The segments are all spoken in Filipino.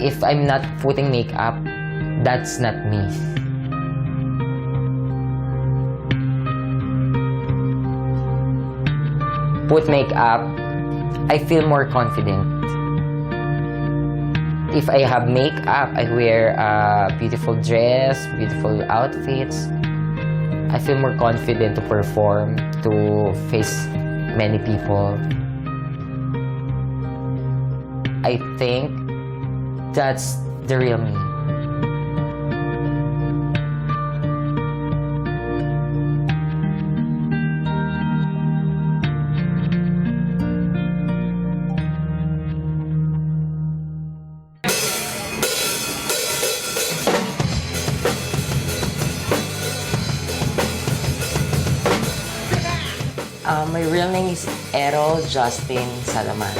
If I'm not putting makeup, that's not me. Put makeup, I feel more confident. If I have makeup, I wear a beautiful dress, beautiful outfits. I feel more confident to perform, to face many people. I think that's the real me. My real name is Errol Justin Salaman.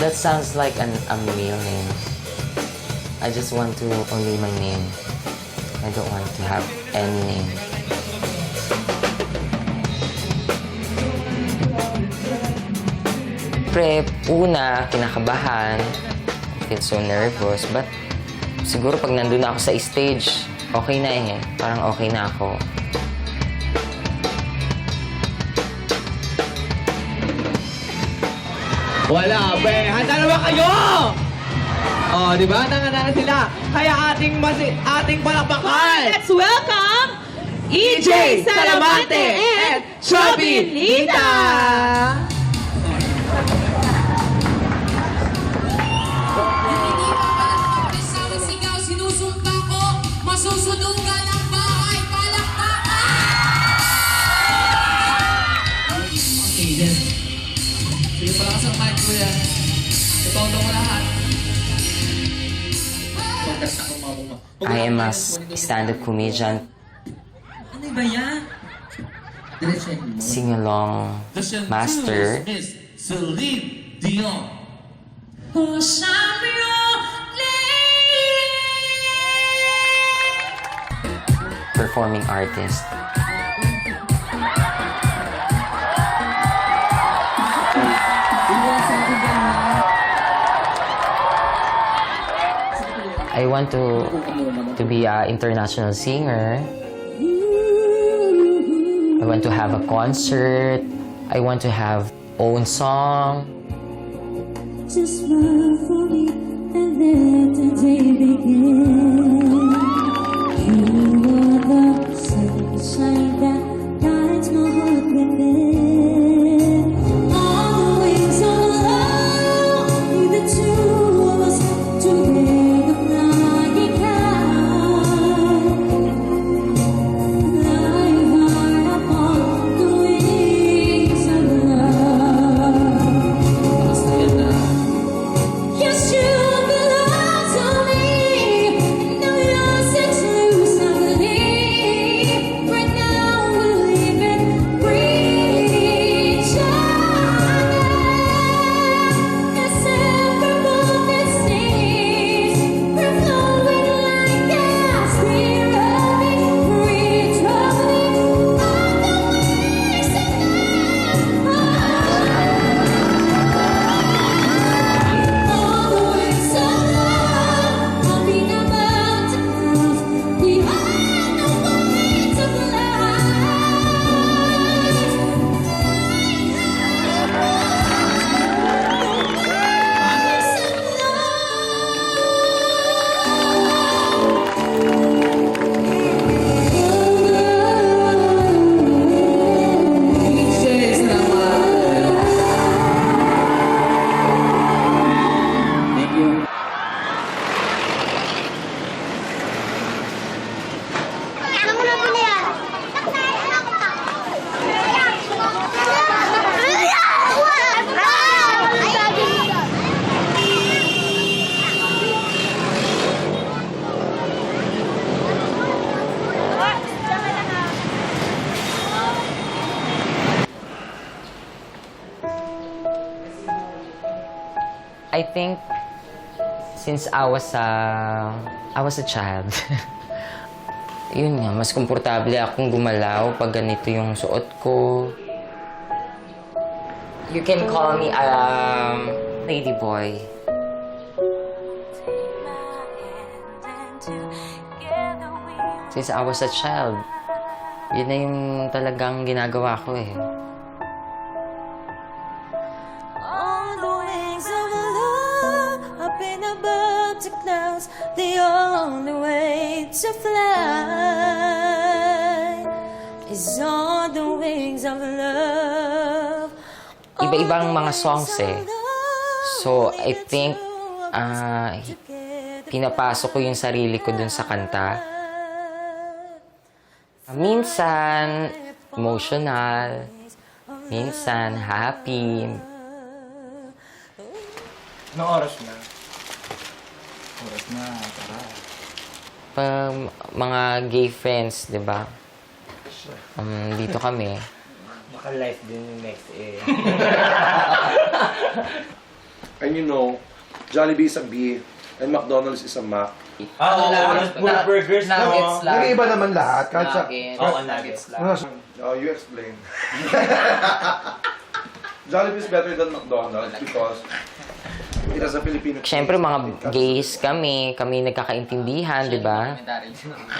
That sounds like a male name. I just want to only my name. I don't want to have any name. Una, kinakabahan. I feel so nervous. But siguro pag nandun ako sa stage, okay na eh. Parang okay na ako. Wala, be. Handa na ba kayo? Oh, di ba? Handa na sila. Kaya ating palakpakan. Let's welcome EJ Salamante and Chubby Lita. Sigaw, sinusumpa ko, masusunugan ang bahay, palakpakan! Okay, then. Sige, palakas ang mic ko yan. Itondo mo lahat. I am a stand-up comedian. Ano ba yan? Sing-along master. Miss Celine Dion. Oh, champion, Performing artist. I want to be an international singer. I want to have a concert. I want to have own song. Just smile for me and let the day begin. You are the sunshine that guides my heart within. On the wings of love, we the two of us together flying high. Flying high upon the wings of love. Yes, you belong to me. Now you're exclusively. Right now we're living, breathe each other. Inseparable it seems. We're flowing like gas. We're running free, traveling on the wings of love. On the wings of love, hopping above the clouds, behind the wings of light. EJ Salamante. Thank you. I think since I was a child, yun nga, mas komportable akong gumalaw pag ganito yung suot ko. You can call me lady boy. since I was a child. Yun na yung talagang ginagawa ko eh. On the wings of love, up and above the clouds, the only way to fly is on the wings of love. Iba-ibang mga songs eh. So, I think, pinapasok ko yung sarili ko dun sa kanta. Minsan, emotional. Minsan, happy. Anong oras na? Oras na, tara. Pag mga gay friends, di ba? Dito kami. Baka life din yung next eh. And you know, Jollibee is a B, and McDonald's is a Mac. Burgers na. Nuggets lang. Nag-iiba naman lahat. Kahit sa... Nuggets. Oo, nuggets lang. Oh, you explain. Jollibee is better than McDonald's because it has a Filipino... Siyempre, mga gays kami nagkakaintindihan, di ba?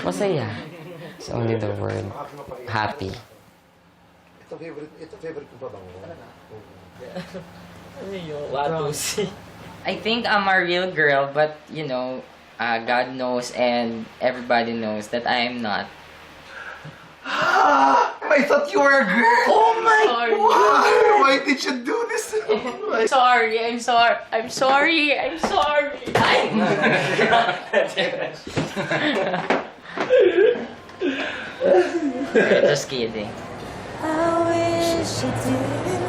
Masaya. It's only the word. Happy. Ito favorite ko pa ba? I think I'm a real girl, but you know, God knows and everybody knows that I am not. I thought you were a girl! Oh my God! Why did you do this? I'm sorry. I'm sorry. Just kidding. I wish you did.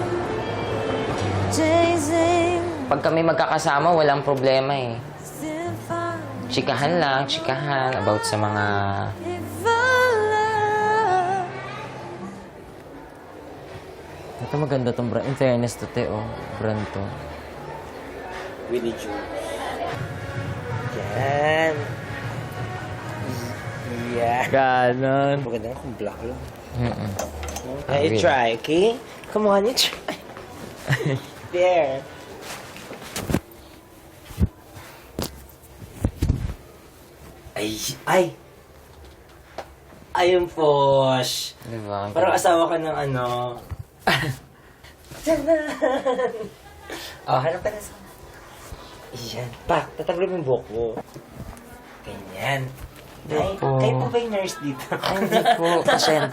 Chasing Pag kami magkakasama, walang problema eh. still fine Chikahan lang, chikahan about sa mga... if I love. Ito maganda tong brand. In fairness to te, oh. Brand to. Willie Juice. Yan. Yeah. Ganon. Maganda na kung black lang. Mm-mm. You try, okay? Come on, you try. There. Ay! Ayun, Posh. Diba? Parang asawa ka ng ano. Tanan! Oh, harap ka na sa... Yan. Pak, tatanggalin mo yung buhok mo. Ganyan. Ay, po. kayo po ba yung nurse dito? Ay, hindi po. Pasensya.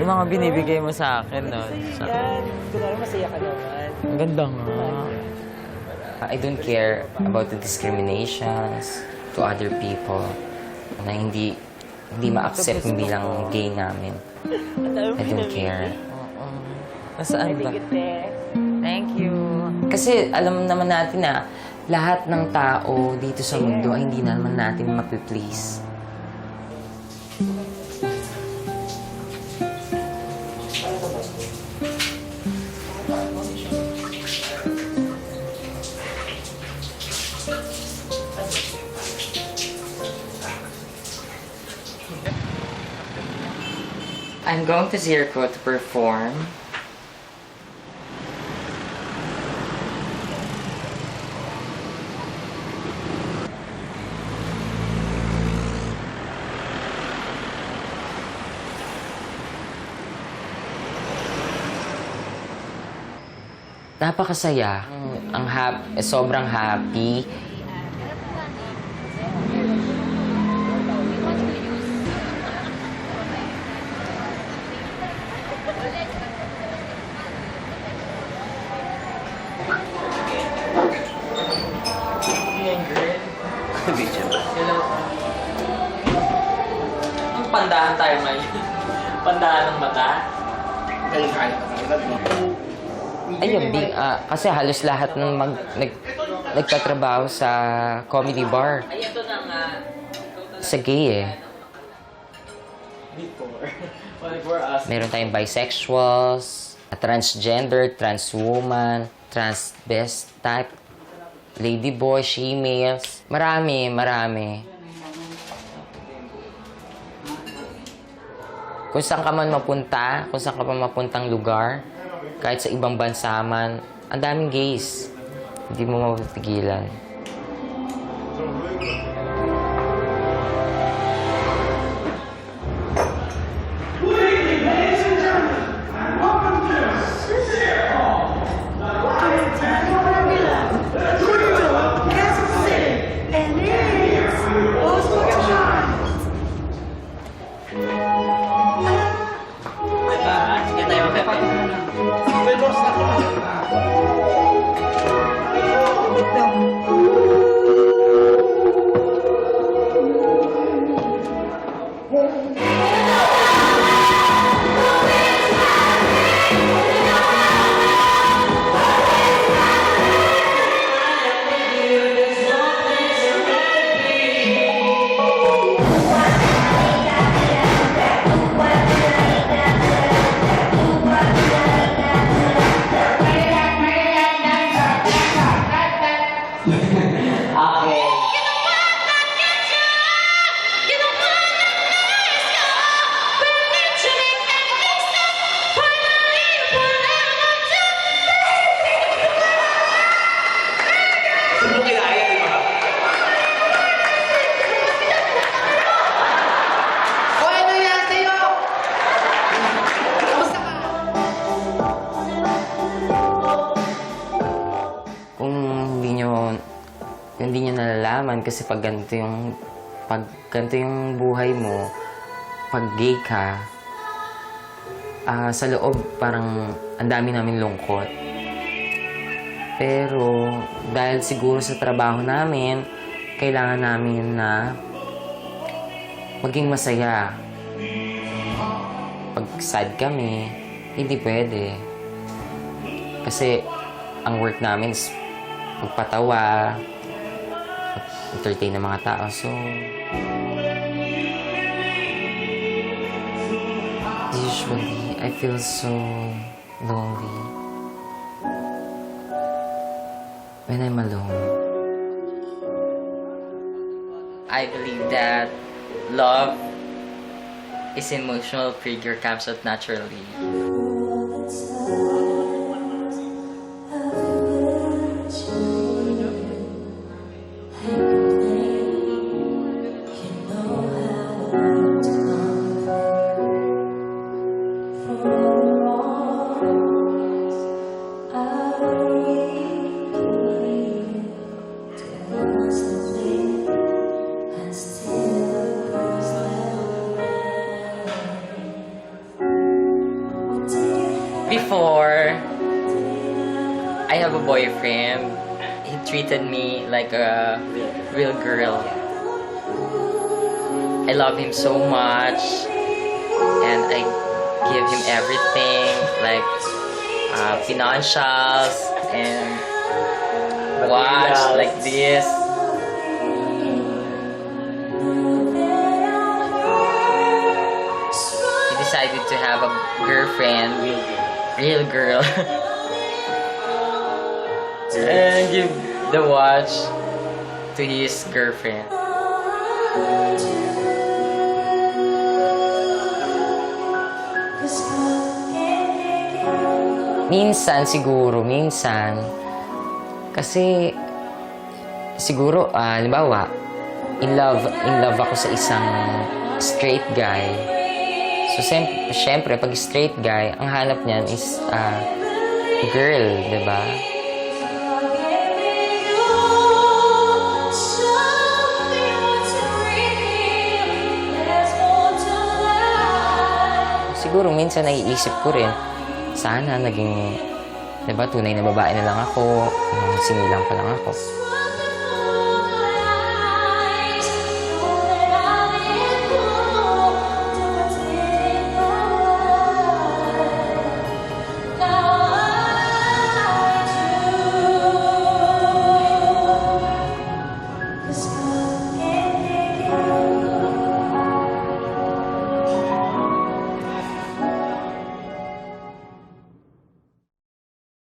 Yung mga binibigay mo sa akin, no? Yan. Kunwari masaya ka naman. Ang ganda nga. I don't care about the discriminations to other people na hindi ma-accept yung bilang gay namin. I don't care. Nasaan ba? Thank you. Kasi alam naman natin na lahat ng tao dito sa mundo ay hindi naman natin mapiplease. I'm going to Zirco to perform. Napakasaya. Sobrang happy. Ang pandahan tayo ngayon. Pandahan ng mata. Ayun, kasi halos lahat ng nagtatrabaho sa comedy bar. Sa gay eh. Meron tayong bisexuals, transgender, trans woman, transvestite, ladyboy, she-males. Marami. Kung saan ka man mapunta, kung saan ka pa mapuntang lugar, kahit sa ibang bansa man, ang daming gays. Hindi mo mapipigilan. O ano yan sa'yo? Kamusta ka? Kung hindi nyo nalalaman kasi pag ganito yung buhay mo, pag gay ka, sa loob parang ang dami namin lungkot. Pero dahil siguro sa trabaho namin, kailangan namin na maging masaya. Pag sad kami, hindi pwede. Kasi ang work namin is magpatawa, entertain ng mga tao. So, usually, I feel so lonely when I'm alone. I believe that love is emotional trigger comes out naturally. Before, I have a boyfriend. He treated me like a real girl. I love him so much, and I give him everything, like financials and watch like this. He decided to have a girlfriend, real girl, and give the watch to his girlfriend. Minsan siguro, kasi siguro, halimbawa, in love ako sa isang straight guy. So, syempre, pag straight guy, ang hanap niyan is girl, di ba? Siguro, minsan naiisip ko rin, sana naging, di ba, tunay na babae na lang ako, sinilang pa lang ako.